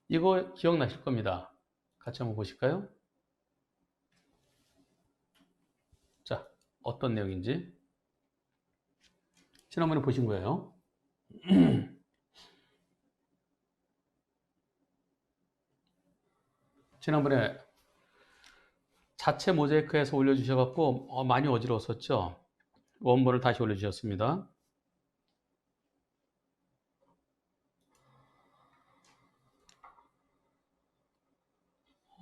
이거 기억나실 겁니다. 같이 한번 보실까요? 자, 어떤 내용인지. 지난번에 보신 거예요. 지난번에 자체 모자이크해서 올려주셔갖고 많이 어지러웠었죠. 원본을 다시 올려주셨습니다.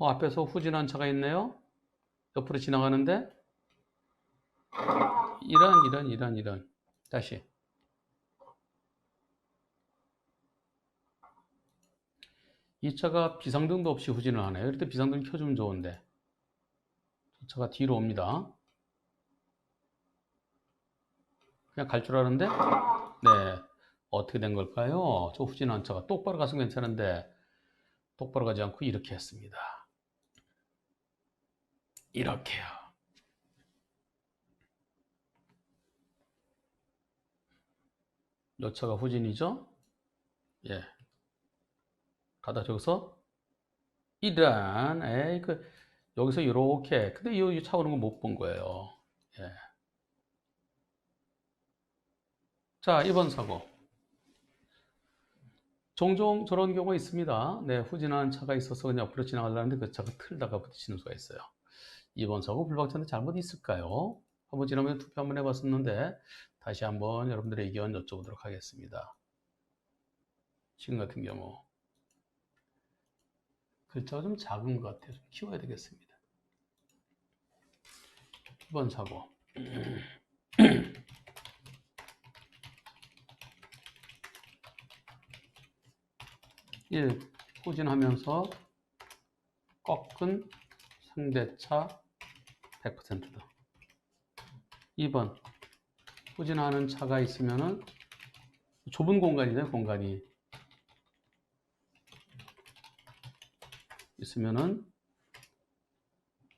앞에서 후진한 차가 있네요. 옆으로 지나가는데 이런 다시 이 차가 비상등도 없이 후진을 하네요. 이럴 때 비상등 켜주면 좋은데 저 차가 뒤로 옵니다. 그냥 갈 줄 아는데 네, 어떻게 된 걸까요? 저 후진한 차가 똑바로 갔으면 괜찮은데 똑바로 가지 않고 이렇게 했습니다. 이렇게요. 요 차가 후진이죠? 예. 가다 저기서 에이, 여기서 이렇게. 근데 이 차 오는 거 못 본 거예요. 예. 자, 이번 사고. 종종 저런 경우가 있습니다. 네, 후진하는 차가 있어서 그냥 옆으로 지나가려는데 그 차가 틀다가 부딪히는 수가 있어요. 이번 사고 불박차는 잘못 있을까요? 한번 지난번에 투표 한번 해봤었는데 다시 한번 여러분들의 의견 여쭤보도록 하겠습니다. 지금 같은 경우 글자가 좀 작은 것 같아요. 좀 키워야 되겠습니다. 이번 사고 1. 후진하면서 꺾은 상대차 100%다. 2번 후진하는 차가 있으면은 좁은 공간이죠. 공간이 있으면은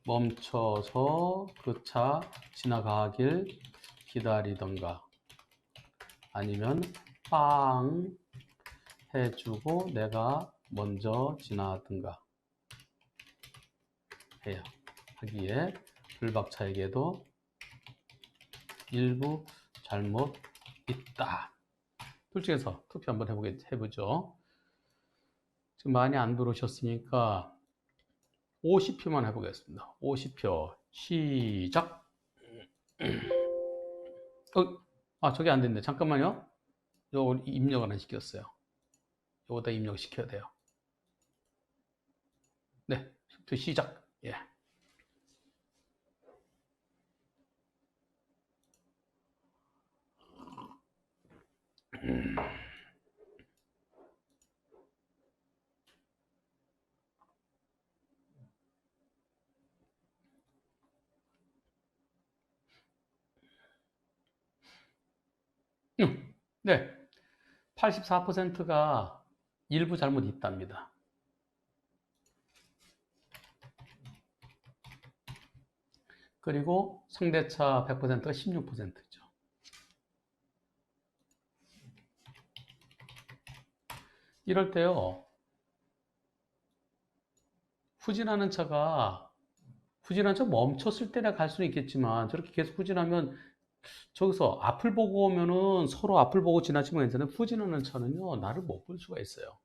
멈춰서 그 차 지나가길 기다리던가 아니면 빵 해주고 내가 먼저 지나든가 해요. 하기에 불박차에게도 일부 잘못 있다. 둘 중에서 투표 한번 해보죠. 지금 많이 안 들어오셨으니까 50표만 해보겠습니다. 50표 시작. 저게 안 됐네. 잠깐만요. 요거 입력을 안 시켰어요. 요거다 입력시켜야 돼요. 네, 투표 시작. 예. 네, 84%가 일부 잘못 있답니다. 그리고 상대차 100%가 16%죠. 이럴 때요, 후진하는 차가 멈췄을 때나 갈 수는 있겠지만 저렇게 계속 후진하면 저기서 앞을 보고 오면은 서로 앞을 보고 지나치면 괜찮아요. 후진하는 차는요, 나를 못 볼 수가 있어요.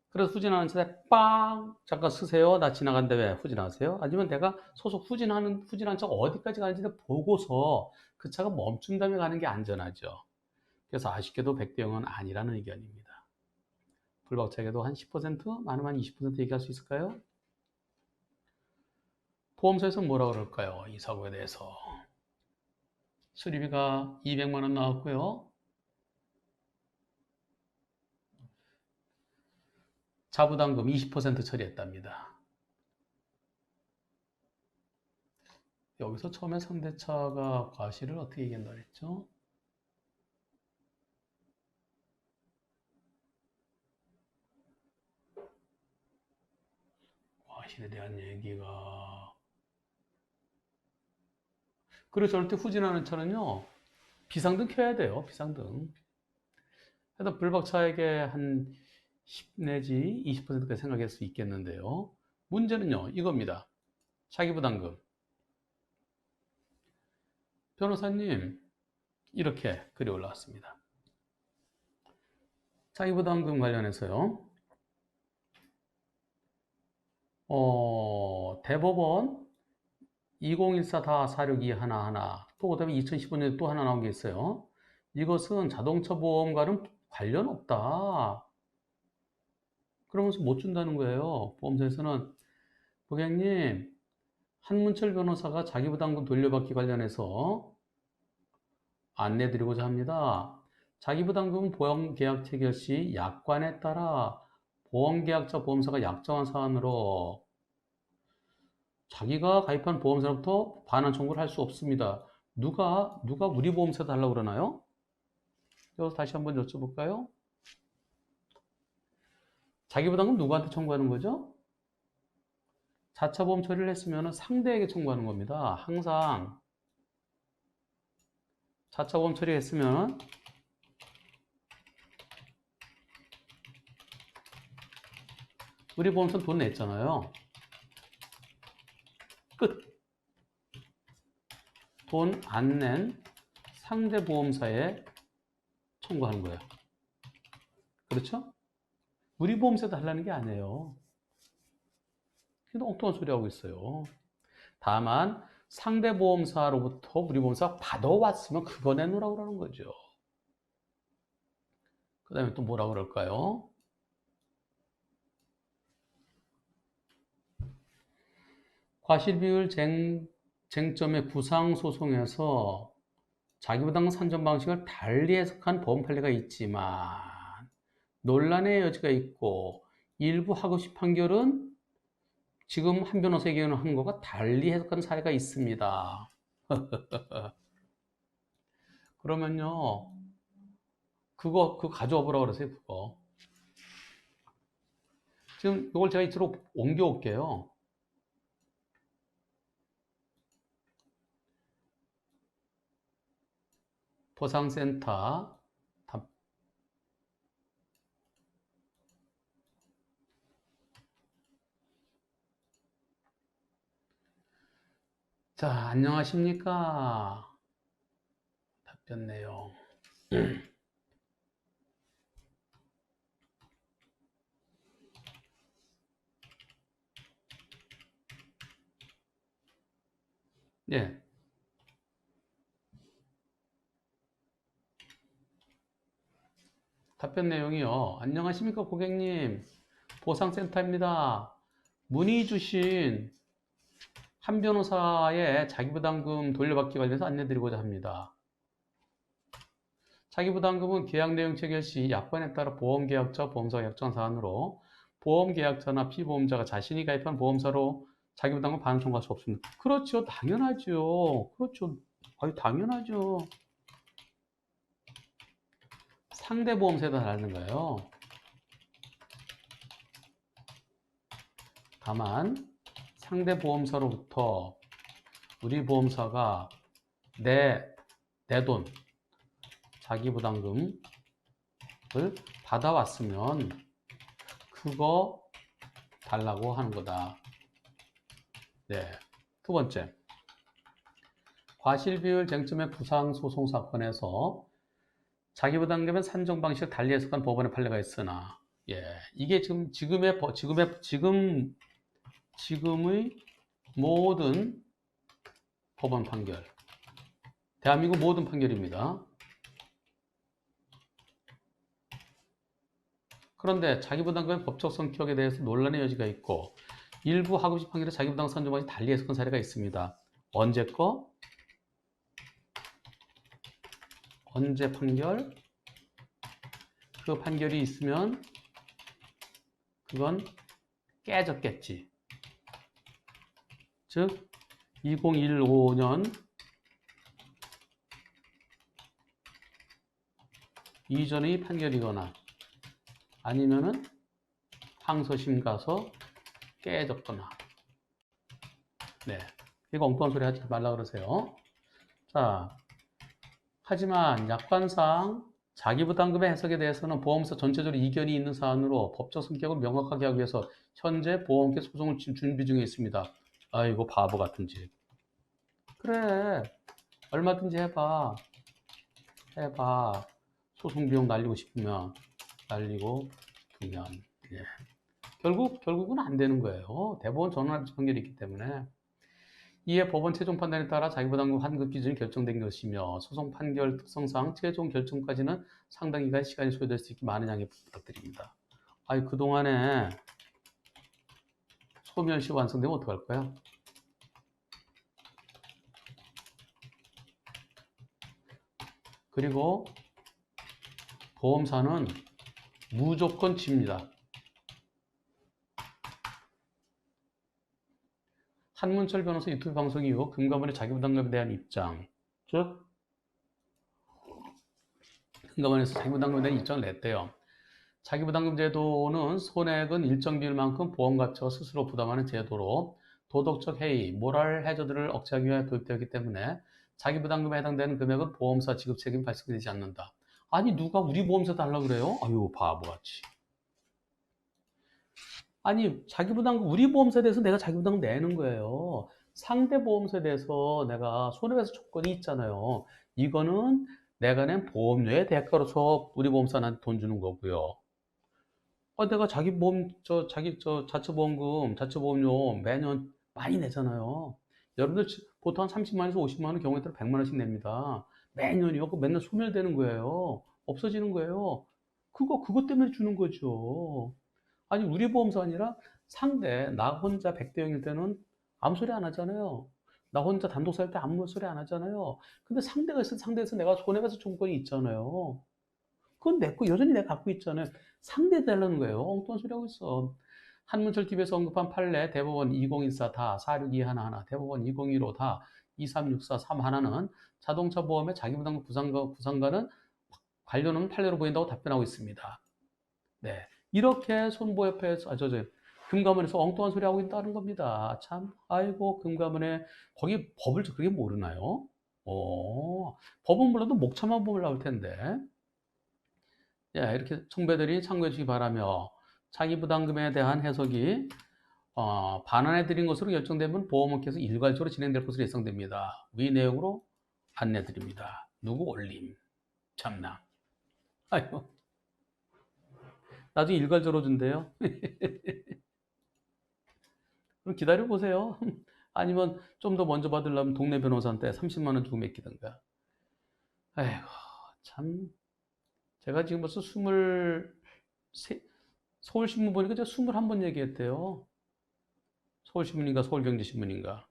그래서 후진하는 차에 빵! 잠깐 쓰세요. 나 지나간다 왜 후진하세요? 아니면 내가 소속 후진하는 차가 어디까지 가는지 보고서 그 차가 멈춘 다음에 가는 게 안전하죠. 그래서 아쉽게도 100대 0은 아니라는 의견입니다. 불박차에게도 한 10%? 많으면 한 20% 얘기할 수 있을까요? 보험사에서 뭐라 그럴까요? 이 사고에 대해서. 수리비가 200만 원 나왔고요. 자부담금 20% 처리했답니다. 여기서 처음에 상대차가 과실을 어떻게 얘기한다 그랬죠? 과실에 대한 얘기가 그리고 저럴 때 후진하는 차는요 비상등 켜야 돼요. 비상등. 그래서 불박차에게 한 10 내지 20%까지 생각할 수 있겠는데요. 문제는요, 이겁니다. 자기부담금. 변호사님, 이렇게 글이 올라왔습니다. 자기부담금 관련해서요. 대법원 2014-462 하나하나, 또 그다음에 2015년에 또 하나 나온 게 있어요. 이것은 자동차 보험과는 관련 없다. 그러면서 못 준다는 거예요. 보험사에서는 고객님, 한문철 변호사가 자기부담금 돌려받기 관련해서 안내드리고자 합니다. 자기부담금은 보험계약 체결 시 약관에 따라 보험계약자 보험사가 약정한 사안으로 자기가 가입한 보험사로부터 반환 청구를 할 수 없습니다. 누가 우리 보험사 달라고 그러나요? 여기서 다시 한번 여쭤볼까요? 자기부담금 누구한테 청구하는 거죠? 자차 보험 처리를 했으면 상대에게 청구하는 겁니다. 항상 자차 보험 처리했으면 우리 보험사 돈 냈잖아요. 끝. 돈 안 낸 상대 보험사에 청구하는 거예요. 그렇죠? 우리 보험사도 하려는 게 아니에요. 그냥 엉뚱한 소리 하고 있어요. 다만 상대 보험사로부터 우리 보험사가 받아왔으면 그거 내놓으라고 그러는 거죠. 그 다음에 또 뭐라 그럴까요? 과실비율 쟁점의 구상소송에서 자기부담금 산정 방식을 달리 해석한 보험 판례가 있지만 논란의 여지가 있고 일부 하급식 판결은 지금 한 변호사에게 한 거가 달리 해석하는 사례가 있습니다. 그러면요, 그거 가져와 보라고 그러세요, 그거. 지금 이걸 제가 이쪽으로 옮겨올게요. 보상센터 답. 자, 안녕하십니까? 답변 내용. 예. 답변 내용이요. 안녕하십니까, 고객님. 보상센터입니다. 문의 주신 한 변호사의 자기부담금 돌려받기 관련해서 안내드리고자 합니다. 자기부담금은 계약 내용 체결 시 약관에 따라 보험계약자, 보험사가 약정한 사안으로 보험계약자나 피보험자가 자신이 가입한 보험사로 자기부담금 반환 청구할 수 없습니다. 그렇죠. 당연하죠. 그렇죠. 아유, 당연하죠. 상대 보험사에다 달하는 거예요. 다만 상대 보험사로부터 우리 보험사가 내 돈, 자기부담금을 받아왔으면 그거 달라고 하는 거다. 네. 두 번째, 과실비율 쟁점의 부상소송 사건에서 자기부담금의 산정 방식을 달리 해석한 법원의 판례가 있으나, 예, 이게 지금의 모든 법원 판결, 대한민국 모든 판결입니다. 그런데 자기부담금의 법적 성격에 대해서 논란의 여지가 있고 일부 하급식 판결에 자기부담금 산정 방식이 달리 해석한 사례가 있습니다. 언제 판결? 그 판결이 있으면 그건 깨졌겠지. 즉 2015년 이전의 판결이거나 아니면은 항소심 가서 깨졌거나. 네, 이거 엉뚱한 소리 하지 말라 그러세요. 자, 하지만 약관상 자기부담금의 해석에 대해서는 보험사 전체적으로 이견이 있는 사안으로 법적 성격을 명확하게 하기 위해서 현재 보험계 소송을 준비 중에 있습니다. 아이고 바보 같은 집. 그래 얼마든지 해봐. 소송 비용 날리고 싶으면 날리고 두면 예. 결국은 안 되는 거예요. 대법원 전원 판결이 있기 때문에. 이에 법원 최종 판단에 따라 자기부담금 환급 기준이 결정된 것이며 소송 판결 특성상 최종 결정까지는 상당 기간 시간이 소요될 수 있게 많은 양해 부탁드립니다. 아니 그동안에 소멸시 완성되면 어떡할 거야? 그리고 보험사는 무조건 집니다. 한문철 변호사 유튜브 방송 이후 금감원의 자기부담금에 대한 입장, 즉 금감원에서 자기부담금에 대한 입장을 냈대요. 자기부담금 제도는 손해액은 일정 비율만큼 보험가치가 스스로 부담하는 제도로 도덕적 해이, 모랄 해저들을 억제하기 위해 도입되었기 때문에 자기부담금에 해당되는 금액은 보험사 지급 책임이 발생되지 않는다. 아니 누가 우리 보험사 달라 그래요? 아유 바보같이. 아니 자기부담금 우리 보험사에 대해서 내가 자기부담금 내는 거예요. 상대 보험사에 대해서 내가 손해배상 조건이 있잖아요. 이거는 내가 낸 보험료의 대가로서 우리 보험사한테 돈 주는 거고요. 내가 자기 보험, 자처보험금, 자처보험료 매년 많이 내잖아요. 여러분들 보통 한 30만에서 50만 원 경우에 따라 100만 원씩 냅니다. 매년이요. 그 맨날 소멸되는 거예요. 없어지는 거예요. 그것 때문에 주는 거죠. 아니, 우리 보험사 아니라 상대, 나 혼자 100대 0일 때는 아무 소리 안 하잖아요. 나 혼자 단독 살 때 아무 소리 안 하잖아요. 근데 상대가 있어, 상대에서 내가 손해배상 청구권이 있잖아요. 그건 내 거, 여전히 내가 갖고 있잖아요. 상대해 달라는 거예요. 엉뚱한 소리 하고 있어. 한문철 TV에서 언급한 판례 대법원 2014 다 46211 대법원 2015 다 2364 31는 자동차 보험의 자기부담금 부상과는 관련 판례로 보인다고 답변하고 있습니다. 네. 이렇게 손보협회에서, 금감원에서 엉뚱한 소리 하고 있다는 겁니다. 참, 아이고, 금감원에, 거기 법을 그렇게 모르나요? 법은 몰라도 목차만 보면 나올 텐데. 예, 이렇게 청배들이 참고해 주시기 바라며 자기 부담금에 대한 해석이 반환해 드린 것으로 결정되면 보험업계에서 일괄적으로 진행될 것으로 예상됩니다. 위 내용으로 안내 드립니다. 누구 올림? 참나. 아이고, 나중에 일괄적으로 준대요. 그럼 기다려 보세요. 아니면 좀 더 먼저 받으려면 동네 변호사한테 30만 원 주고 맡기든가. 아이고, 참. 제가 지금 벌써 서울신문 보니까 제가 21번 얘기했대요. 서울신문인가 서울경제신문인가.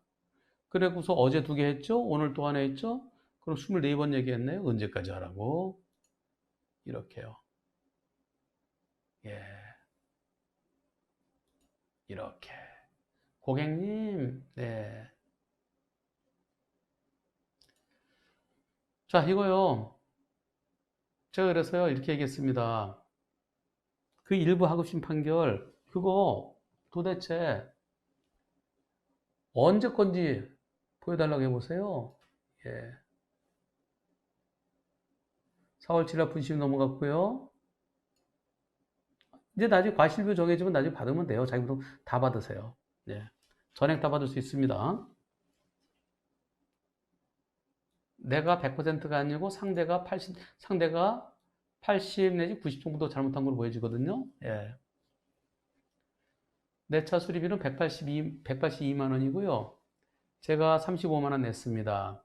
그래고서 어제 2개 했죠? 오늘 또 하나 했죠? 그럼 24번 얘기했네요. 언제까지 하라고? 이렇게요. 예, 이렇게. 고객님, 네. 자, 이거요. 제가 그래서요, 이렇게 얘기했습니다. 그 일부 하급심 판결, 그거 도대체 언제 건지 보여달라고 해보세요. 예. 4월 7일 분심 넘어갔고요. 이제 나중에 과실비 정해지면 나중에 받으면 돼요. 자기부터 다 받으세요. 예. 전액 다 받을 수 있습니다. 내가 100%가 아니고 상대가 80 내지 90 정도 잘못한 걸로 보여지거든요. 예. 내 차 수리비는 182만 원이고요. 제가 35만 원 냈습니다.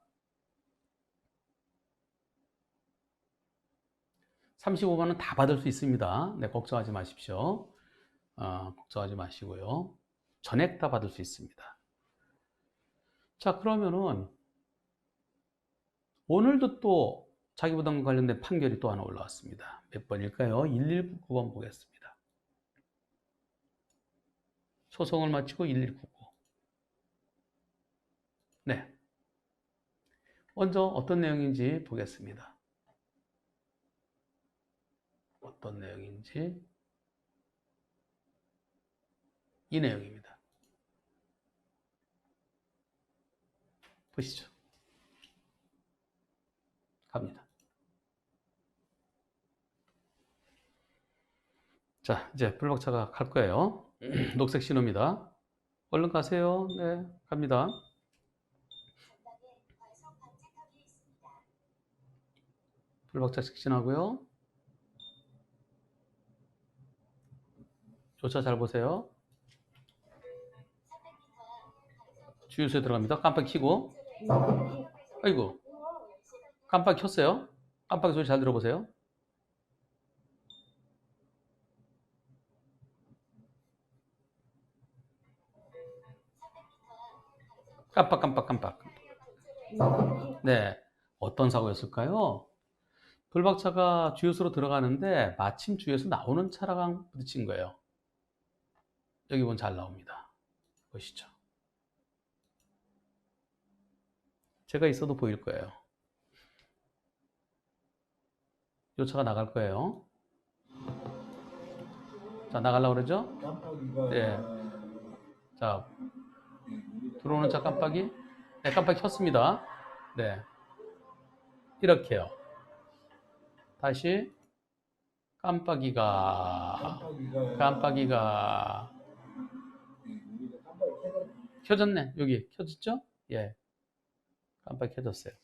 35만 원 다 받을 수 있습니다. 네, 걱정하지 마십시오. 걱정하지 마시고요. 전액 다 받을 수 있습니다. 자, 그러면은 오늘도 또 자기부담금 관련된 판결이 또 하나 올라왔습니다. 몇 번일까요? 1199번 보겠습니다. 소송을 마치고 1199. 네. 먼저 어떤 내용인지 보겠습니다. 어떤 내용인지 이 내용입니다. 보시죠. 갑니다. 자, 이제 블록차가 갈 거예요. 녹색 신호입니다. 얼른 가세요. 네, 갑니다. 블록차 직진하고요. 조차 잘 보세요. 주유소에 들어갑니다. 깜빡 켜고. 아이고, 깜빡 켰어요. 깜빡이 소리 잘 들어보세요. 깜빡. 네, 어떤 사고였을까요? 블박차가 주유소로 들어가는데 마침 주유소 나오는 차랑 부딪힌 거예요. 여기 보면 잘 나옵니다. 보시죠. 제가 있어도 보일 거예요. 이 차가 나갈 거예요. 자, 나가려고 그러죠? 네. 자, 들어오는 차 깜빡이. 네, 깜빡이 켰습니다. 네. 이렇게요. 다시 깜빡이가 켜졌네. 여기 켜졌죠? 예. 깜빡이 켜졌어요.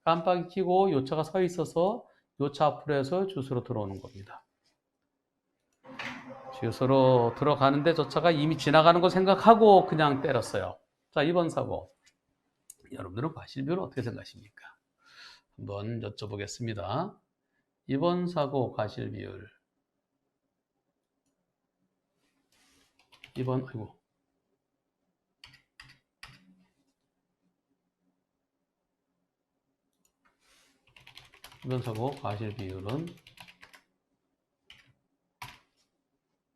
깜빡이 켜고 요 차가 서 있어서 요 차 앞으로 해서 주유소로 들어오는 겁니다. 주유소로 들어가는데 저 차가 이미 지나가는 거 생각하고 그냥 때렸어요. 자, 이번 사고. 여러분들은 과실비율 어떻게 생각하십니까? 한번 여쭤보겠습니다. 이번 사고 과실비율. 아이고. 이번 사고 과실비율은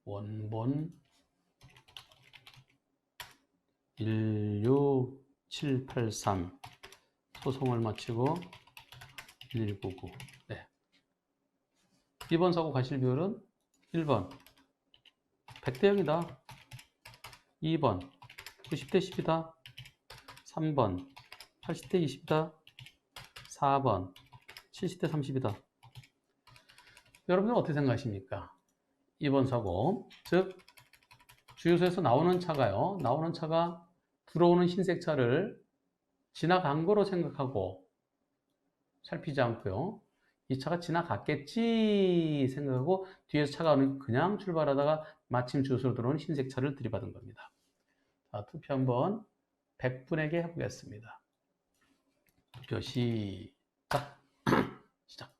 원본 16783 소송을 마치고 1199. 네. 이번 사고 과실비율은 1번 100대 0이다. 2번 90대 10이다. 3번 80대 20이다. 4번 70대 30이다. 여러분은 어떻게 생각하십니까? 이번 사고, 즉 주유소에서 나오는 차가 들어오는 흰색 차를 지나간 거로 생각하고 살피지 않고요. 이 차가 지나갔겠지 생각하고 뒤에서 차가 그냥 출발하다가 마침 주유소로 들어오는 흰색 차를 들이받은 겁니다. 자, 투표 한번 100분에게 해보겠습니다. 투표 시작. 시작.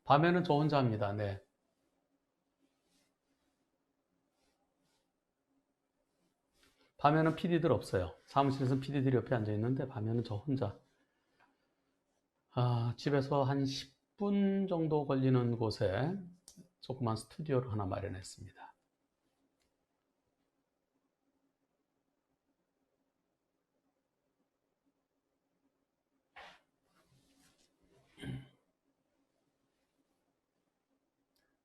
밤에는 저 혼자 합니다. 네. 밤에는 PD들 없어요. 사무실에서는 PD들이 옆에 앉아 있는데 밤에는 저 혼자. 집에서 한 10분 정도 걸리는 곳에 조그만 스튜디오를 하나 마련했습니다.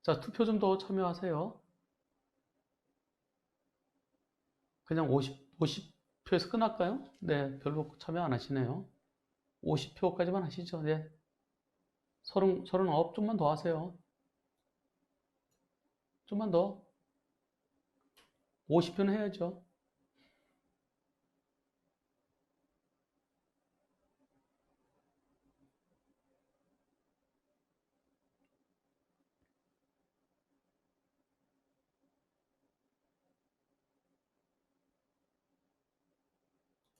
자, 투표 좀 더 참여하세요. 그냥 50표에서 끝날까요? 네, 별로 참여 안 하시네요. 50표까지만 하시죠. 네. 39 좀만 더 하세요. 좀만 더. 50표는 해야죠.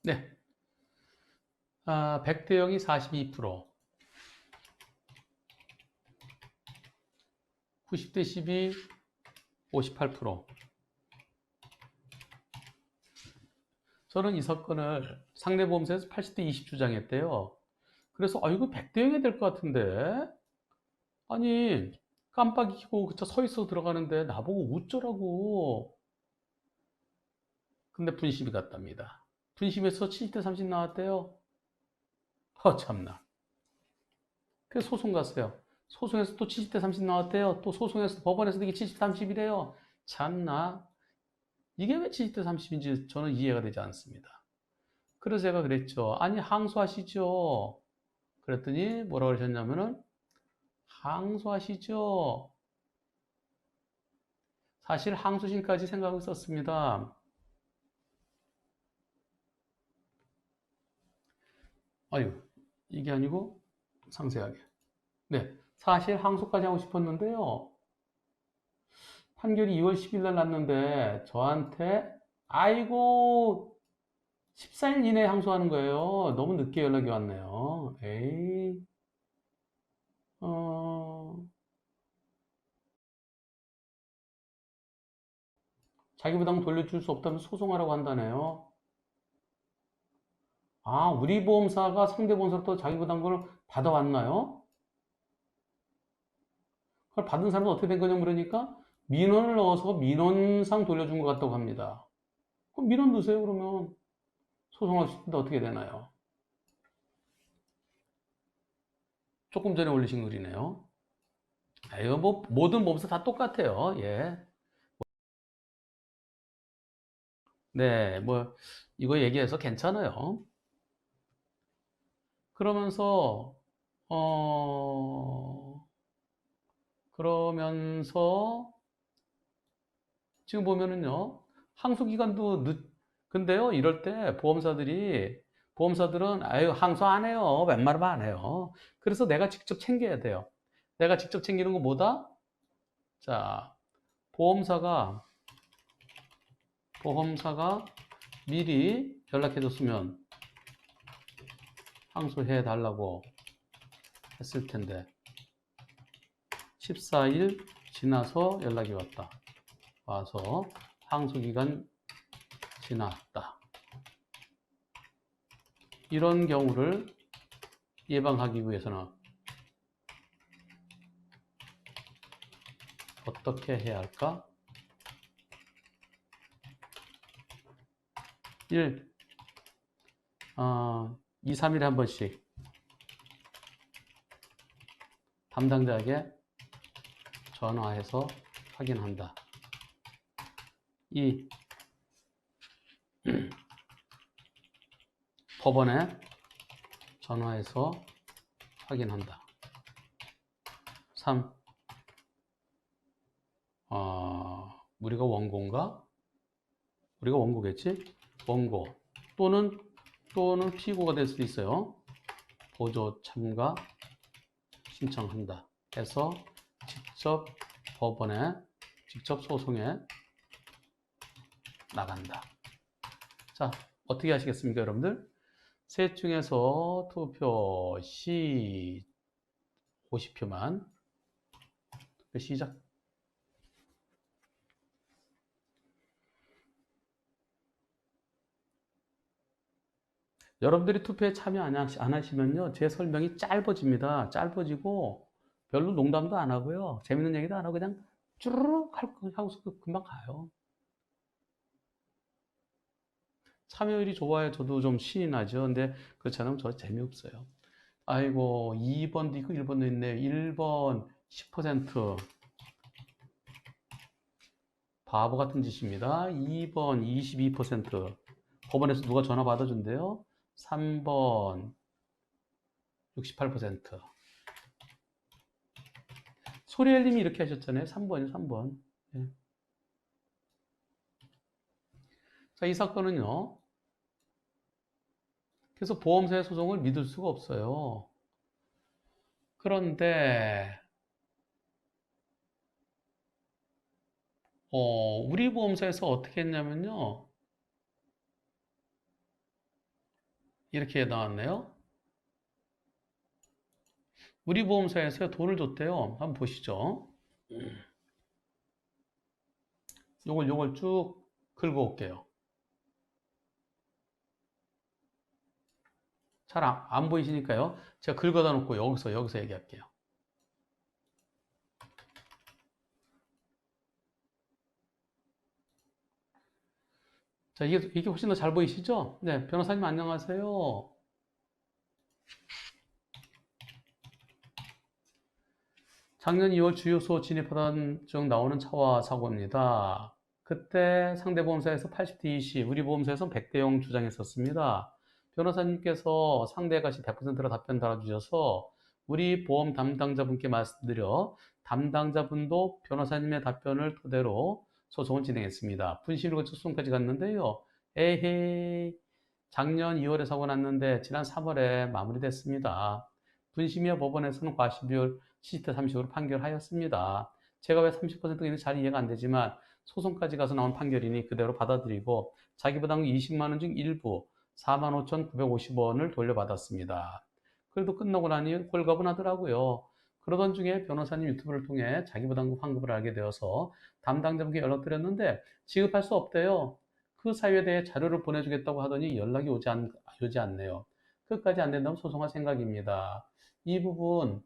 네. 100대 0이 42%, 90대 10이 58%. 저는 이 사건을 상대보험사에서 80대 20 주장했대요. 그래서 이거 100대 0이 될 것 같은데? 아니, 깜빡이 켜고 그저 서 있어 들어가는데 나보고 웃더라고. 근데 분심이 갔답니다. 분심에서 70대 30 나왔대요. 참나. 그래서 소송 갔어요. 소송에서 또 70대 30 나왔대요. 또 소송에서 법원에서도 이게 70, 30이래요. 참나. 이게 왜 70대 30인지 저는 이해가 되지 않습니다. 그래서 제가 그랬죠. 아니, 항소하시죠. 그랬더니 뭐라고 그러셨냐면은, 항소하시죠. 사실 항소심까지 생각하고 있었습니다. 아유, 이게 아니고 상세하게. 네, 사실 항소까지 하고 싶었는데요. 판결이 2월 10일 날 났는데 저한테 아이고 14일 이내에 항소하는 거예요. 너무 늦게 연락이 왔네요. 에이, 어, 자기 부담 돌려줄 수 없다면 소송하라고 한다네요. 아, 우리 보험사가 상대 보험사로부터 자기 부담금을 받아왔나요? 그걸 받은 사람은 어떻게 된 거냐 물으니까 민원을 넣어서 민원상 돌려준 것 같다고 합니다. 그럼 민원 넣으세요, 그러면. 소송할 수 있는데 어떻게 되나요? 조금 전에 올리신 글이네요. 아, 이거 뭐, 모든 법사 다 똑같아요. 예. 네, 뭐, 이거 얘기해서 괜찮아요. 그러면서, 어, 그러면서, 지금 보면은요, 항소기간도 근데요, 이럴 때 보험사들은, 아유, 항소 안 해요. 웬만하면 안 해요. 그래서 내가 직접 챙겨야 돼요. 내가 직접 챙기는 건 뭐다? 자, 보험사가, 보험사가 미리 연락해줬으면 항소해 달라고 했을 텐데, 14일 지나서 연락이 왔다. 와서 항소기간 지났다. 이런 경우를 예방하기 위해서는 어떻게 해야 할까? 1. 2, 3일에 한 번씩 담당자에게 전화해서 확인한다. 2. 법원에 전화해서 확인한다. 3. 우리가 원고인가? 우리가 원고겠지? 원고 또는 피고가 될 수도 있어요. 보조 참가 신청한다. 해서 직접 법원에 직접 소송에 나간다. 자, 어떻게 하시겠습니까, 여러분들? 셋 중에서 투표 시 50표만 투표 시작. 여러분들이 투표에 참여 안 하시면요, 제 설명이 짧아집니다. 짧아지고 별로 농담도 안 하고요, 재밌는 얘기도 안 하고 그냥 쭈르륵 하고서 금방 가요. 참여율이 좋아야 저도 좀 신이 나죠. 근데 그렇지 않으면 저 재미없어요. 아이고, 2번도 있고 1번도 있네요. 1번 10%. 바보 같은 짓입니다. 2번 22%. 법원에서 누가 전화 받아준대요. 3번 68%. 소리엘님이 이렇게 하셨잖아요. 3번이요, 3번. 예. 자, 이 사건은요. 그래서 보험사의 소송을 믿을 수가 없어요. 그런데 우리 보험사에서 어떻게 했냐면요. 이렇게 나왔네요. 우리 보험사에서 돈을 줬대요. 한번 보시죠. 요걸 쭉 긁어 올게요. 잘 안 보이시니까요. 제가 긁어다 놓고 여기서 얘기할게요. 자, 이게 훨씬 더 잘 보이시죠? 네, 변호사님 안녕하세요. 작년 2월 주유소 진입하던 중 나오는 차와 사고입니다. 그때 상대보험사에서 80대 20, 우리 보험사에서 100대 0 주장했었습니다. 변호사님께서 상대가 시 100%로 답변 달아주셔서 우리 보험 담당자분께 말씀드려 담당자분도 변호사님의 답변을 토대로 소송을 진행했습니다. 분실을 거쳐 소송까지 갔는데요. 에헤이, 작년 2월에 사고 났는데 지난 3월에 마무리됐습니다. 분심이와 법원에서는 과실비율 70대 30으로 판결하였습니다. 제가 왜 30%인지 잘 이해가 안 되지만 소송까지 가서 나온 판결이니 그대로 받아들이고 자기 부담금 20만 원 중 일부 45,950원을 돌려받았습니다. 그래도 끝나고 나니 홀가분하더라고요. 그러던 중에 변호사님 유튜브를 통해 자기 부담금 환급을 알게 되어서 담당자분께 연락드렸는데 지급할 수 없대요. 그 사유에 대해 자료를 보내주겠다고 하더니 연락이 오지 않네요. 끝까지 안 된다면 소송할 생각입니다. 이 부분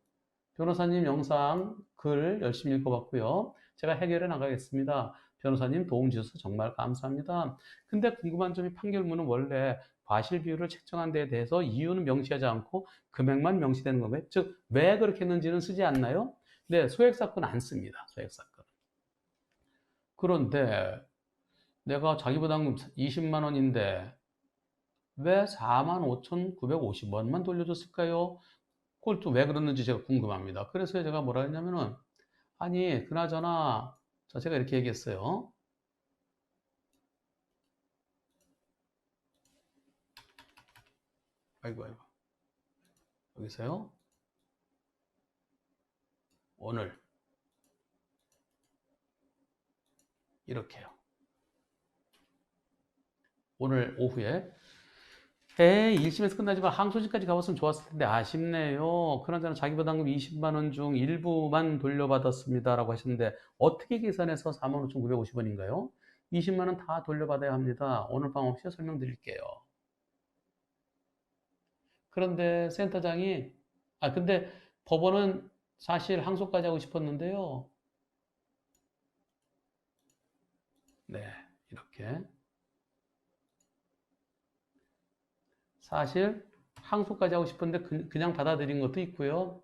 변호사님 영상 글 열심히 읽어봤고요. 제가 해결해 나가겠습니다. 변호사님 도움 주셔서 정말 감사합니다. 근데 궁금한 점이 판결문은 원래 과실 비율을 책정한 데에 대해서 이유는 명시하지 않고 금액만 명시되는 건가요? 즉, 왜 그렇게 했는지는 쓰지 않나요? 네, 소액사건 안 씁니다. 소액사건. 그런데 내가 자기부담금 20만 원인데 왜 45,950원만 돌려줬을까요? 그걸 또 왜 그랬는지 제가 궁금합니다. 그래서 제가 뭐라 했냐면은, 아니, 그나저나, 자, 제가 이렇게 얘기했어요. 아이고, 아이고. 여기서요. 오늘. 이렇게요. 오늘 오후에. 에이, 1심에서 끝나지만 항소심까지 가봤으면 좋았을 텐데 아쉽네요. 그나저나 자기부담금 20만 원 중 일부만 돌려받았습니다. 라고 하셨는데 어떻게 계산해서 45,950원인가요? 20만 원 다 돌려받아야 합니다. 오늘 밤 없이 설명드릴게요. 그런데 센터장이, 근데 법원은 사실 항소까지 하고 싶었는데요. 네, 이렇게. 사실 항소까지 하고 싶은데 그냥 받아들인 것도 있고요.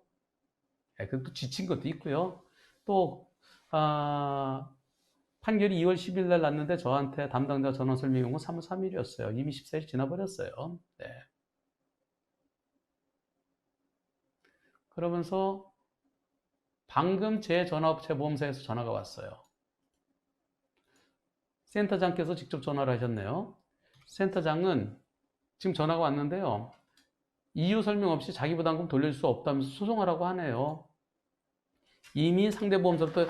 그것도 지친 것도 있고요. 또, 판결이 2월 10일 날 났는데 저한테 담당자 전원 설명 요구 3월 3일이었어요. 이미 14일 지나버렸어요. 네. 그러면서 방금 제 전화업체 보험사에서 전화가 왔어요. 센터장께서 직접 전화를 하셨네요. 센터장은 지금 전화가 왔는데요. 이유 설명 없이 자기 부담금 돌려줄 수 없다면서 소송하라고 하네요. 이미 상대보험사부터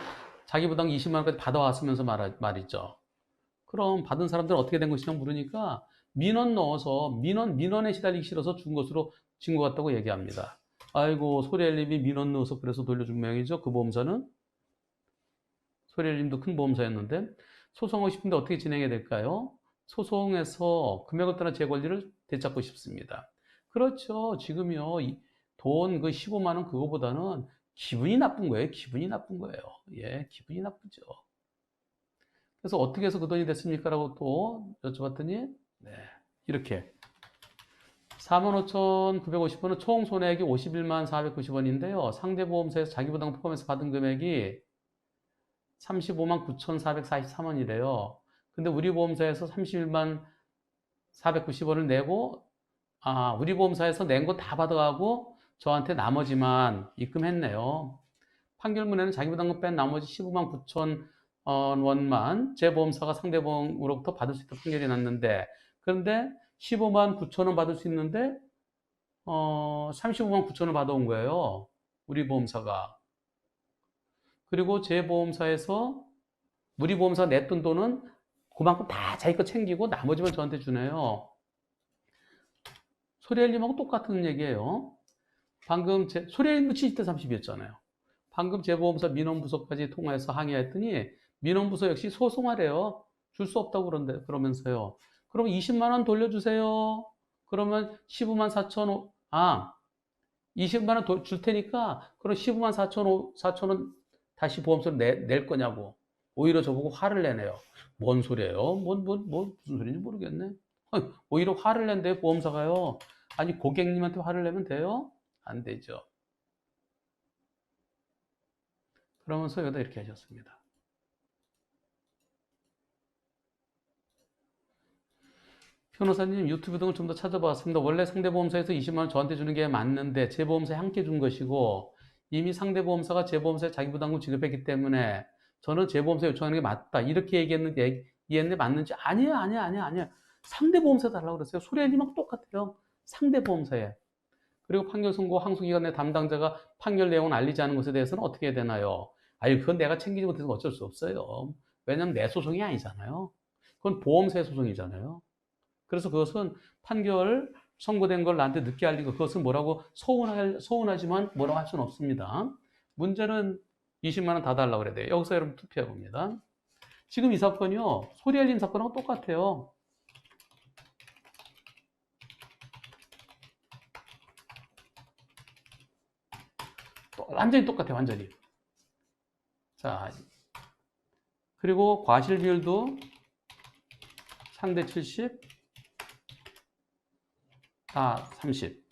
자기 부담금 20만 원까지 받아왔으면서 말이죠. 그럼 받은 사람들은 어떻게 된 것이냐 물으니까 민원 넣어서 민원에 시달리기 싫어서 준 것으로 진 것 같다고 얘기합니다. 아이고, 소리엘님이 민원 넣어서 그래서 돌려준 모양이죠. 그 보험사는 소리엘님도 큰 보험사였는데 소송하고 싶은데 어떻게 진행해야 될까요? 소송에서 금액을 떠나 제 권리를 되찾고 싶습니다. 그렇죠. 지금요, 돈 그 15만 원 그거보다는 기분이 나쁜 거예요. 기분이 나쁜 거예요. 예, 기분이 나쁘죠. 그래서 어떻게 해서 그 돈이 됐습니까? 라고 또 여쭤봤더니, 네, 이렇게. 45,950원은 총 손해액이 51만 490원인데요. 상대보험사에서 자기부담금 포함해서 받은 금액이 35만 9,443원이래요. 근데 우리 보험사에서 31만 490원을 내고, 우리 보험사에서 낸 거 다 받아가고 저한테 나머지만 입금했네요. 판결문에는 자기부담금 뺀 나머지 15만 9천 원만 제 보험사가 상대보험으로부터 받을 수 있도록 판결이 났는데, 그런데 15만 9천 원 받을 수 있는데 35만 9천 원 받아온 거예요. 우리 보험사가. 그리고 제 보험사에서 우리 보험사 냈던 돈은 그만큼 다 자기 거 챙기고 나머지만 저한테 주네요. 소리엘님하고 똑같은 얘기예요. 방금 소리엘님도 70대 30이었잖아요. 방금 제 보험사 민원부서까지 통화해서 항의했더니 민원부서 역시 소송하래요. 줄 수 없다고 그러면서요. 그럼 20만 원 돌려주세요. 그러면 15만 4천 20만 원 줄 테니까 그럼 15만 4천 원 다시 보험료로 낼 거냐고. 오히려 저보고 화를 내네요. 뭔 소리예요? 무슨 소리인지 모르겠네. 오히려 화를 낸대요, 보험사가요. 아니, 고객님한테 화를 내면 돼요? 안 되죠. 그러면서 여기다 이렇게 하셨습니다. 변호사님, 유튜브 등을 좀 더 찾아봤습니다. 원래 상대보험사에서 20만 원 저한테 주는 게 맞는데 제 보험사에 함께 준 것이고 이미 상대보험사가 제 보험사에 자기 부담금 지급했기 때문에 저는 제 보험사에 요청하는 게 맞다. 이렇게 얘기했는데 맞는지 아니야. 상대보험사에 달라고 그랬어요. 소리하니만 똑같아요. 상대보험사에. 그리고 판결 선고 항소기관의 담당자가 판결 내용을 알리지 않은 것에 대해서는 어떻게 해야 되나요? 아유, 그건 내가 챙기지 못해서 어쩔 수 없어요. 왜냐면 내 소송이 아니잖아요. 그건 보험사의 소송이잖아요. 그래서 그것은 판결 선고된 걸 나한테 늦게 알린 거, 그것은 뭐라고 서운하지만 뭐라고 할 수는 없습니다. 문제는 20만 원 다 달라고 그래야 돼요. 여기서 여러분 투표해 봅니다. 지금 이 사건이요, 소리 알림 사건하고 똑같아요. 완전히 똑같아요, 완전히. 자, 그리고 과실 비율도 상대 70, 30.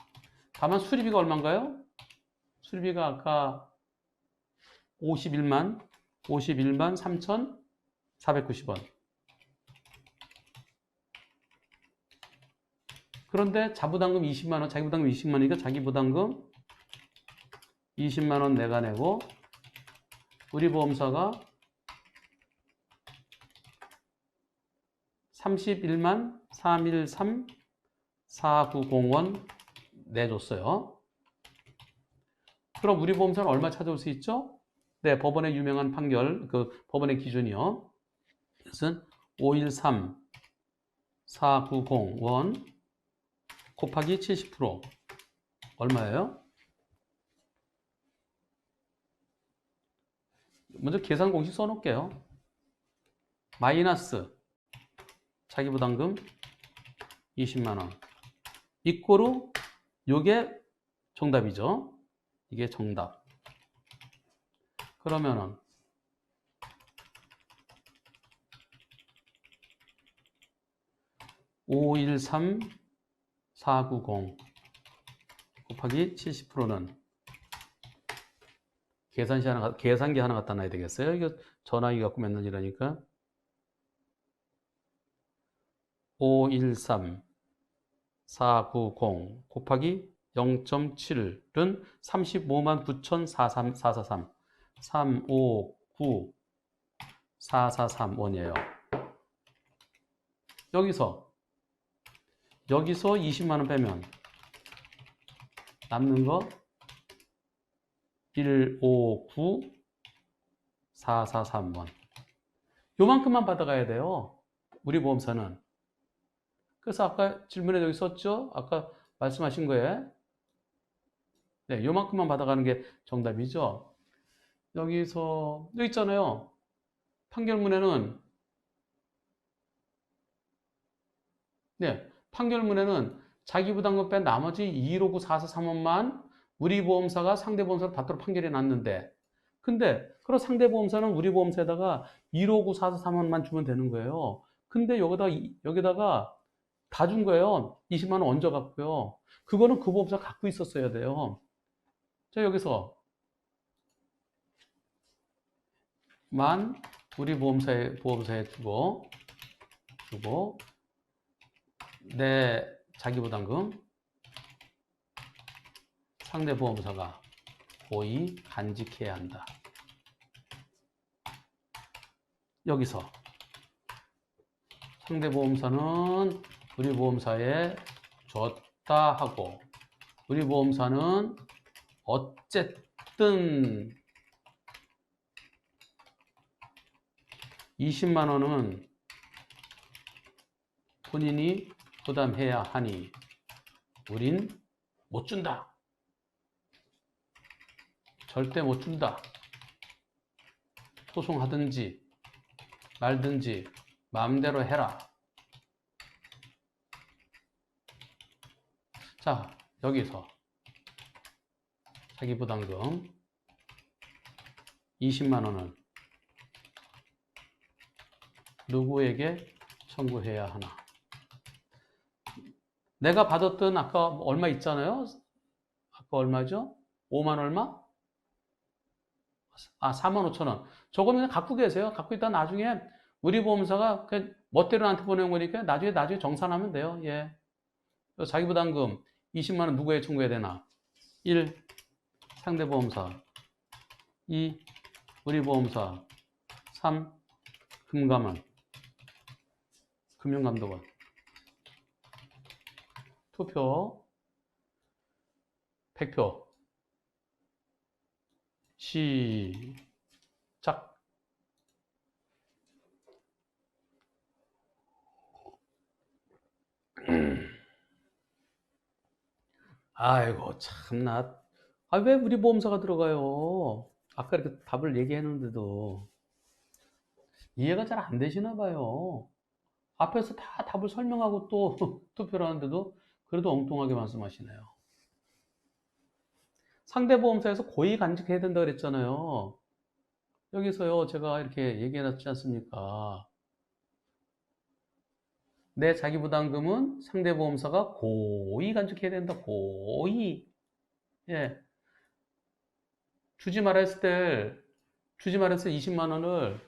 다만 수리비가 얼마인가요? 수리비가 아까 51만 3,490원. 그런데 자부담금 20만 원, 자기 부담금 20만 원이니까 자기 부담금 20만 원 내가 내고 우리 보험사가 31만 313 490원 내줬어요. 그럼 우리 보험사는 얼마 찾아올 수 있죠? 네, 법원의 유명한 판결, 그 법원의 기준이요. 그것은 513 490원 곱하기 70% 얼마예요? 먼저 계산 공식 써놓을게요. 마이너스 자기 부담금 20만 원 이꼬르 요게 정답이죠. 이게 정답. 그러면은 513 490 곱하기 70%는 계산기 하나 갖다 놔야 되겠어요. 이거 전화기 갖고 맨날 이러니까 513 490 곱하기 0.7은 35만 9,443 359 443원이에요. 여기서 20만 원 빼면 남는 거 159 443원. 요만큼만 받아가야 돼요. 우리 보험사는. 그래서 아까 질문에 여기 썼죠? 아까 말씀하신 거에. 네, 요만큼만 받아가는 게 정답이죠. 여기 있잖아요. 판결문에는, 네, 판결문에는 자기 부담금 뺀 나머지 215, 443원만 우리 보험사가 상대 보험사를 받도록 판결해 놨는데, 근데, 그럼 상대 보험사는 우리 보험사에다가 159, 443원만 주면 되는 거예요. 근데 여기다가 다 준 거예요. 20만 원 얹어 갖고요. 그거는 그 보험사 갖고 있었어야 돼요. 자, 여기서 만 우리 보험사에 주고 내 자기 부담금 상대 보험사가 고의 간직해야 한다. 여기서 상대 보험사는 우리 보험사에 줬다 하고 우리 보험사는 어쨌든 20만 원은 본인이 부담해야 하니 우린 못 준다. 절대 못 준다. 소송하든지 말든지 마음대로 해라. 자, 여기서 자기 부담금 20만 원은 누구에게 청구해야 하나? 내가 받았던 아까 얼마 있잖아요. 아까 얼마죠? 5만 얼마? 4만 5천 원. 저거 그냥 갖고 계세요. 갖고 있다 나중에 우리 보험사가 그냥 멋대로 나한테 보내는 거니까 나중에 정산하면 돼요. 예. 자기 부담금 20만 원 누구에 청구해야 되나? 1. 상대 보험사. 2. 우리 보험사. 3. 금감원. 금융감독원. 투표. 100표. 시작. 아이고, 참나. 왜 우리 보험사가 들어가요? 아까 이렇게 답을 얘기했는데도 이해가 잘 안 되시나 봐요. 앞에서 다 답을 설명하고 또 투표를 하는데도 그래도 엉뚱하게 말씀하시네요. 상대 보험사에서 고의 간직해야 된다 그랬잖아요. 여기서요, 제가 이렇게 얘기해 놨지 않습니까? 내 자기 부담금은 상대 보험사가 고의 간직해야 된다. 고의. 예. 주지 말았을 때 20만 원을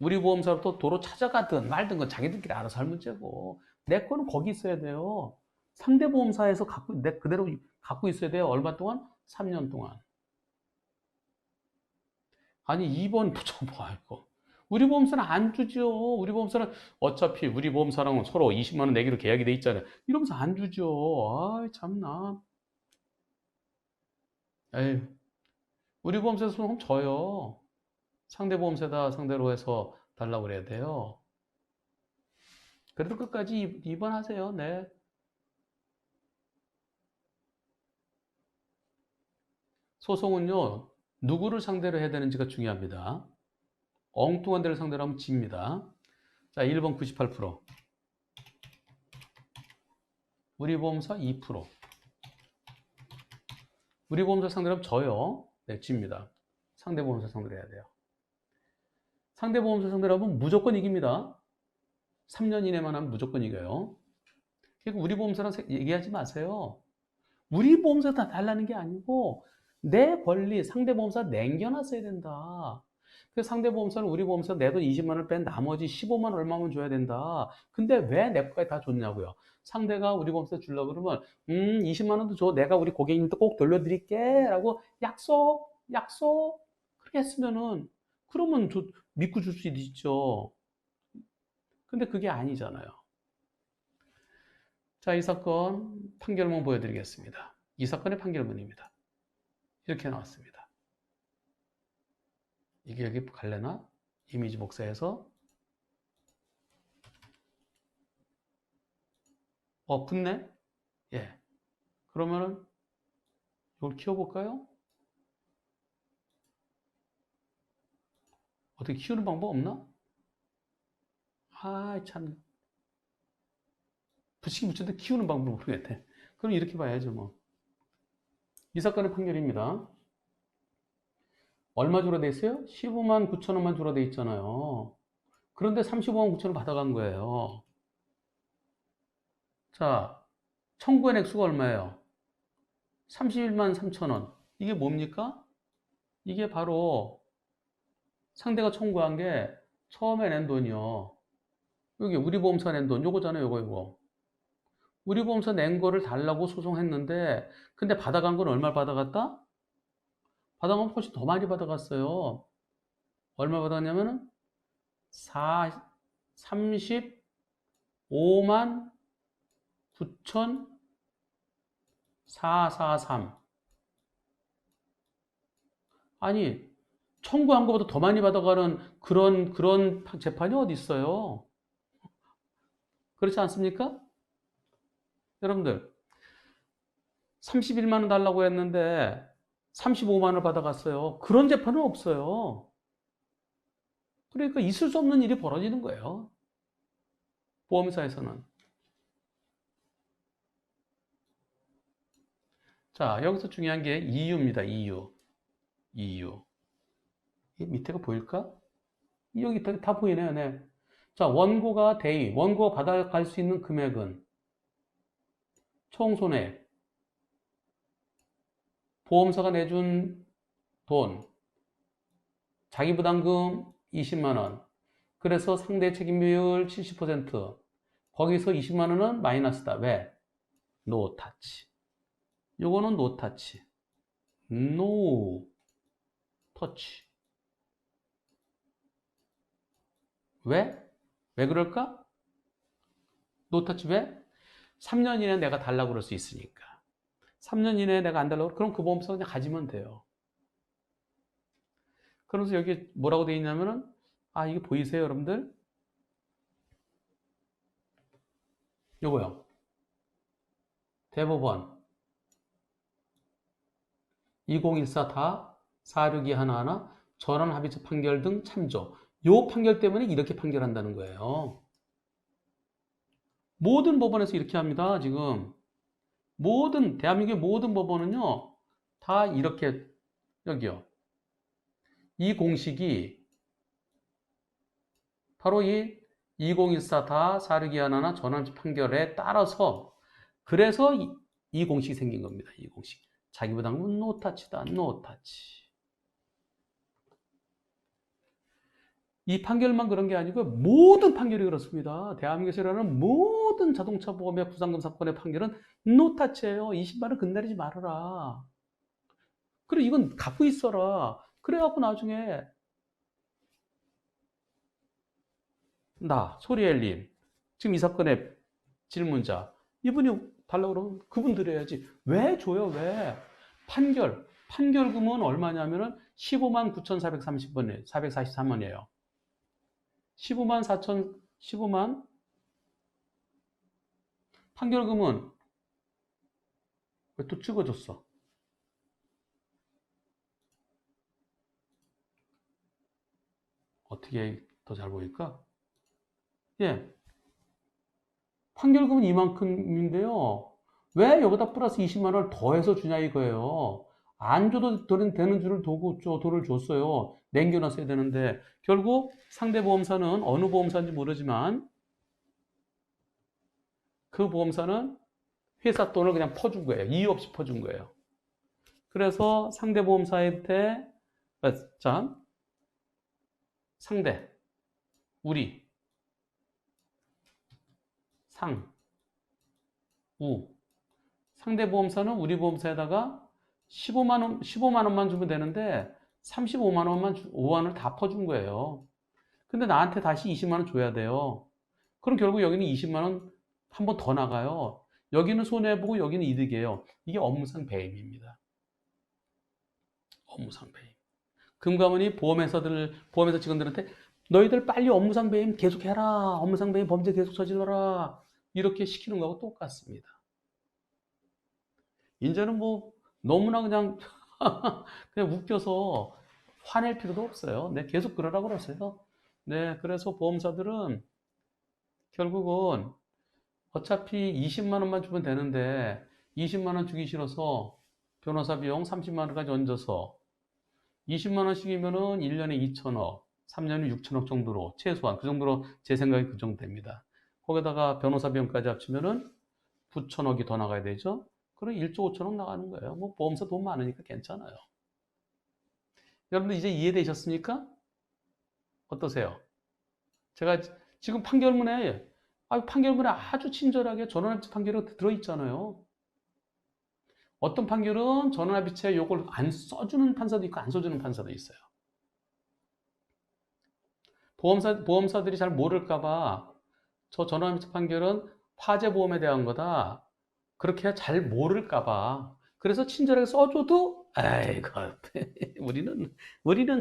우리 보험사로부터 도로 찾아가든 말든 건 자기들끼리 알아서 할 문제고, 내 거는 거기 있어야 돼요. 상대 보험사에서 내 그대로 갖고 있어야 돼요. 얼마 동안? 3년 동안. 아니, 2번 뭐 이거. 우리 보험사는 안 주죠. 우리 보험사는 어차피 우리 보험사랑은 서로 20만 원 내기로 계약이 돼 있잖아요. 이러면서 안 주죠. 아이, 참나. 에이, 우리 보험사에서 손 져요. 상대 보험사다 상대로 해서 달라고 그래야 돼요. 그래도 끝까지 2번 하세요. 네. 소송은요, 누구를 상대로 해야 되는지가 중요합니다. 엉뚱한 데를 상대로 하면 집니다. 자, 1번 98%. 우리 보험사 2%. 우리 보험사 상대로 하면 져요. 네, 집니다. 상대 보험사 상대로 해야 돼요. 상대 보험사 상대로 하면 무조건 이깁니다. 3년 이내만 하면 무조건 이겨요. 그러니까 우리 보험사랑 얘기하지 마세요. 우리 보험사 다 달라는 게 아니고 내 권리 상대 보험사 남겨놨어야 된다. 그 상대 보험사는 우리 보험사 내 돈 20만 원을 뺀 나머지 15만 원 얼마만 줘야 된다. 근데 왜 내 거까지 다 줬냐고요. 상대가 우리 보험사 주려고 그러면 20만 원도 줘. 내가 우리 고객님한테 꼭 돌려드릴게. 라고 약속 그렇게 했으면은 그러면 믿고 줄 수 있죠. 근데 그게 아니잖아요. 자, 이 사건 판결문 보여드리겠습니다. 이 사건의 판결문입니다. 이렇게 나왔습니다. 이게 여기 갈래나? 이미지 복사해서 붙네? 예. 그러면은 이걸 키워볼까요? 어떻게 키우는 방법 없나? 아, 참. 붙이기 붙였는데 키우는 방법을 모르겠네. 그럼 이렇게 봐야죠, 뭐. 이 사건의 판결입니다. 얼마 주로 돼 있어요? 15만 9천 원만 주로 돼 있잖아요. 그런데 35만 9천 원 받아간 거예요. 자, 청구한 액수가 얼마예요? 31만 3천 원. 이게 뭡니까? 이게 바로 상대가 청구한 게 처음에 낸 돈이요. 여기 우리 보험사 낸 돈, 요거잖아요, 요거. 우리 보험사 낸 거를 달라고 소송했는데, 근데 받아간 건 얼마 받아갔다? 받아간 건 훨씬 더 많이 받아갔어요. 얼마 받았냐면은, 35만 9,443. 아니, 청구한 것보다 더 많이 받아가는 그런 재판이 어디 있어요? 그렇지 않습니까? 여러분들, 31만 원 달라고 했는데 35만 원을 받아갔어요. 그런 재판은 없어요. 그러니까 있을 수 없는 일이 벌어지는 거예요. 보험사에서는. 자, 여기서 중요한 게 이유입니다. 이유. 이 밑에가 보일까? 여기 다 보이네요. 네. 자, 원고가 대위, 원고가 받아갈 수 있는 금액은 총 손해액, 보험사가 내준 돈, 자기 부담금 20만 원. 그래서 상대 책임 비율 70%. 거기서 20만 원은 마이너스다. 왜? 노 타치. 요거는 노 타치. 노 터치. 왜? 왜 그럴까? 노 터치 왜? 3년 이내에 내가 달라고 그럴 수 있으니까. 3년 이내에 내가 안 달라고 그럼 그 보험사 그냥 가지면 돼요. 그러면서 여기 뭐라고 돼 있냐면은 아, 이게 보이세요, 여러분들? 요거요. 대법원 2014 다 462 하나하나 전원 합의체 판결 등 참조. 요 판결 때문에 이렇게 판결한다는 거예요. 모든 법원에서 이렇게 합니다. 지금 대한민국의 모든 법원은요 다 이렇게 여기요. 이 공식이 바로 이 2014 다 462 하나하나 전원 합의체 판결에 따라서 그래서 이 공식이 생긴 겁니다. 이 공식. 자기 부담금은 노타치다. 노타치. 이 판결만 그런 게 아니고 모든 판결이 그렇습니다. 대한민국에서 일어나는 모든 자동차 보험의 부상금 사건의 판결은 노타치예요. 20만 원 건드리지 말아라. 그래 이건 갖고 있어라. 그래갖고 나중에 나 소리엘님 지금 이 사건의 질문자 이분이 달라고 그러면 그분 드려야지. 왜 줘요? 왜? 판결금은 얼마냐면은 15만 9,430원이에요. 443원이에요. 15만 4천 15만 판결금은 왜 또 찍어줬어? 어떻게 더 잘 보일까? 예, 판결금은 이만큼인데요. 왜 여기다 플러스 20만 원을 더해서 주냐 이거예요. 안 줘도 되는 줄을 도구 돈을 줬어요. 남겨놨어야 되는데 결국 상대 보험사는 어느 보험사인지 모르지만 그 보험사는 회사 돈을 그냥 퍼준 거예요. 이유 없이 퍼준 거예요. 그래서 상대 보험사한테 자 상대 우리 상 우 상대 보험사는 우리 보험사에다가 15만 원만 주면 되는데 35만 원만 5만 원을 다 퍼준 거예요. 근데 나한테 다시 20만 원 줘야 돼요. 그럼 결국 여기는 20만 원 한 번 더 나가요. 여기는 손해보고 여기는 이득이에요. 이게 업무상 배임입니다. 업무상 배임. 금감원이 보험회사 직원들한테 너희들 빨리 업무상 배임 계속해라. 업무상 배임 범죄 계속 저질러라. 이렇게 시키는 거하고 똑같습니다. 이제는 뭐 너무나 그냥 그냥 웃겨서 화낼 필요도 없어요. 네, 계속 그러라고 그러세요. 네, 그래서 보험사들은 결국은 어차피 20만 원만 주면 되는데 20만 원 주기 싫어서 변호사 비용 30만 원까지 얹어서 20만 원씩이면은 1년에 2천억, 3년에 6천억 정도로 최소한 그 정도로 제 생각이 그 정도 됩니다. 거기다가 변호사 비용까지 합치면은 9천억이 더 나가야 되죠. 그럼 1조 5천억 나가는 거예요. 뭐 보험사 돈 많으니까 괜찮아요. 여러분들 이제 이해되셨습니까? 어떠세요? 제가 지금 판결문에 아주 친절하게 전원합의체 판결이 들어있잖아요. 어떤 판결은 전원합의체 요걸 안 써주는 판사도 있고 안 써주는 판사도 있어요. 보험사들이 잘 모를까봐 저 전원합의체 판결은 화재보험에 대한 거다. 그렇게 잘 모를까봐. 그래서 친절하게 써줘도, 아이고, 우리는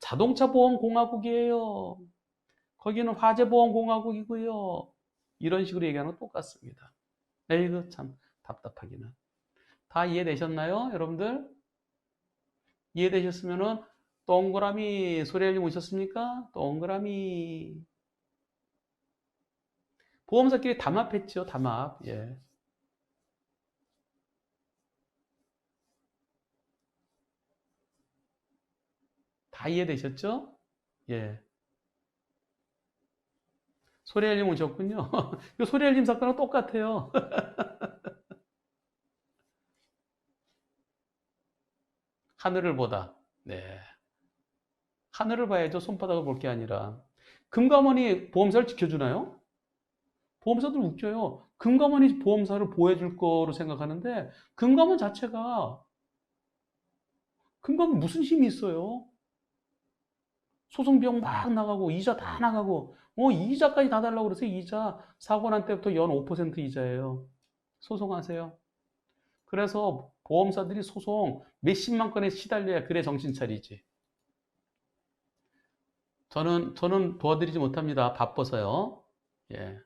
자동차 보험 공화국이에요. 거기는 화재 보험 공화국이고요. 이런 식으로 얘기하는 거 똑같습니다. 에이그, 참, 답답하기는. 다 이해되셨나요, 여러분들? 이해되셨으면은, 동그라미 소리 알림 오셨습니까? 동그라미. 보험사끼리 담합했죠, 담합. 예. 다 이해되셨죠? 예. 소리알림 오셨군요. 이 소리알림 사건은 똑같아요. 하늘을 보다. 네. 하늘을 봐야죠. 손바닥을 볼 게 아니라. 금감원이 보험사를 지켜주나요? 보험사들 웃겨요. 금감원이 보험사를 보호해줄 거로 생각하는데, 금감원 자체가, 금감원 무슨 힘이 있어요? 소송 비용 막 나가고, 이자 다 나가고, 이자까지 다 달라고 그래서 이자, 사고 난 때부터 연 5% 이자예요. 소송하세요. 그래서 보험사들이 소송 몇십만 건에 시달려야 그래 정신 차리지. 저는 도와드리지 못합니다. 바빠서요. 예.